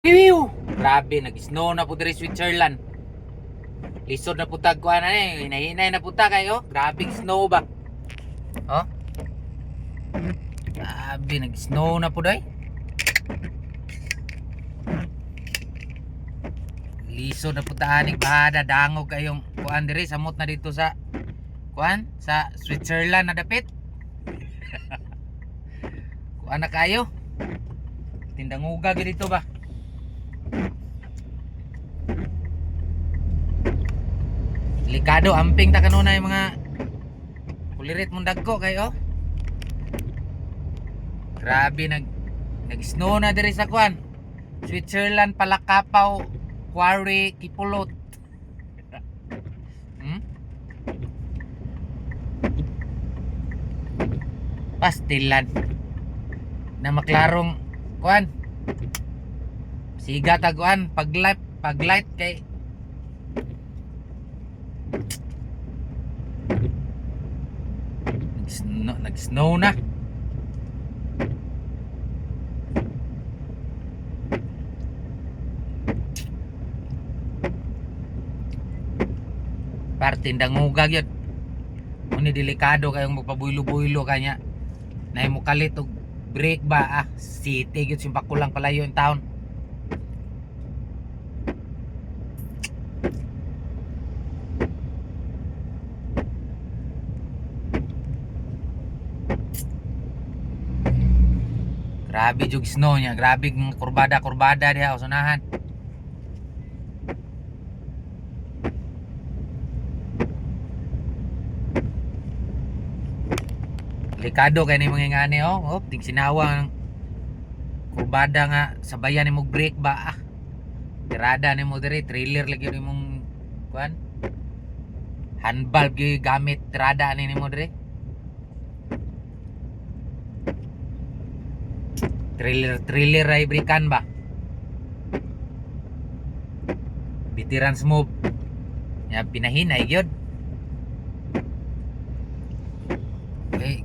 Piu! Grabe, nag-snow na po diri Switzerland. Lisod na putag ko na hinahinay na puta kayo. Grabe snow ba? Oh? Grabe, nag-snow na po day. Lisod na puta aning bahada dangog kayong kuan diri samot na dito sa kuan sa Switzerland na dapit. Kuan na kayo. Tindang uga dito ba? Delikado amping ta kanunay mga kulirit mong dagko kayo. Grabe nag-snow na diri sa kuan. Switzerland, Palakapaw, Quarry, Kipulot. Pastilan na maklarong kuan. Siga ta kuan paglight kay nag-snow na. Partindang ugag yun. Muni delikado kayong magpabuylo-buylo kanya. Nay mo kalit og break ba city gyud simpa kulang palayo in town. Grabe jug snow nya, grabe kurbada diha usunahan. Delikado kay ni mga ngani ting sinawa kurbada nga sabayan nimo break ba tirada nimo diri trailer lagi nimong kuan handball gyud gamit tirada nimo diri trailer ay breakan ba bitiran move ya pinahinay gyud.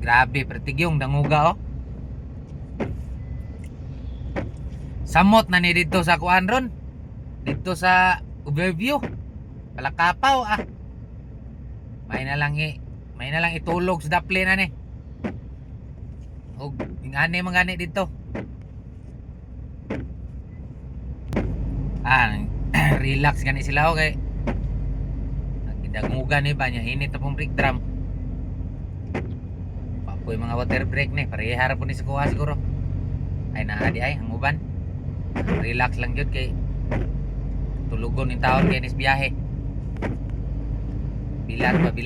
Grabe pertigyong danguga samot na ni dito sa kuan ron dito sa overview Palakapaw may na lang itulog sa daplin na ni og ingani mangani dito relax gani sila okay nagdanguga ni ba nya init na pong brake drum papoy mga water brake ni parehara po ni sa kuha siguro ay naadi ay ang uban relax lang yun kay tulugon yung taon kay nis biyahe bilar di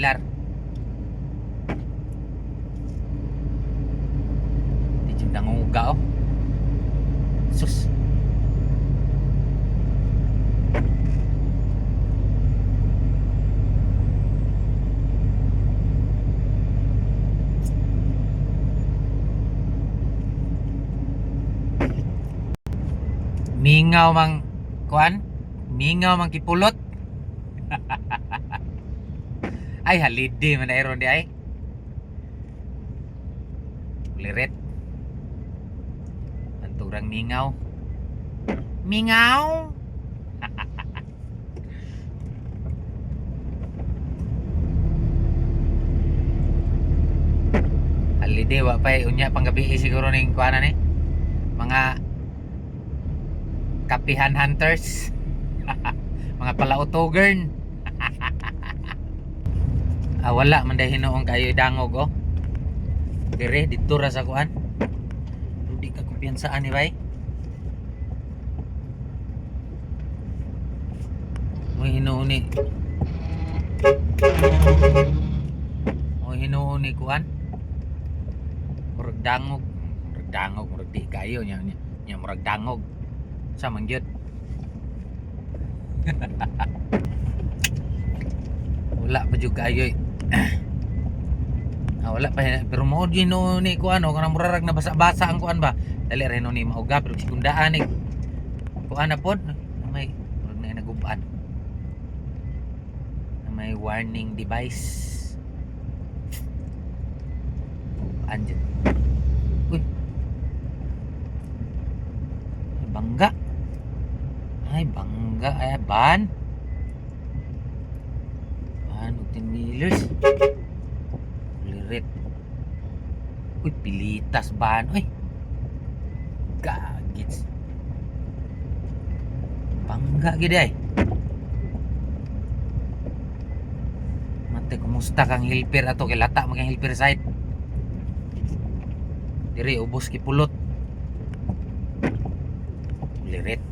dyan nangunguga sus mingaw mang kuan mingaw mang kipulot ay halidi man iron di ay liret anturang mingaw halidi wa pay unya panggabi siguro ning kuanan ni mga kapihan hunters mga palautogern wala man dahil noong kayo dangog dire dito ra sa kuan di ka kumpiyansaan ni bay mo hinuuni kuan murag dangog murag di kayo nya murag dangog sa mangyod wala pa jud kayo wala pa pero mo gino ni kuan kanang murarag na basa-basa ang kuan ba dali reno ni mauga pero sikundaan ni kuan na pod may murag na naguban may warning device anjir uy bangga Ay, bangga. Ay, ban. Ban, 10 wheelers. Lirit. Uy, pilitas ban. Uy. Gagits. Bangga gid ay. Mate, kumusta kang helper ato? Kilata mo kang helper site. Diri, ubos kipulot. Lirit.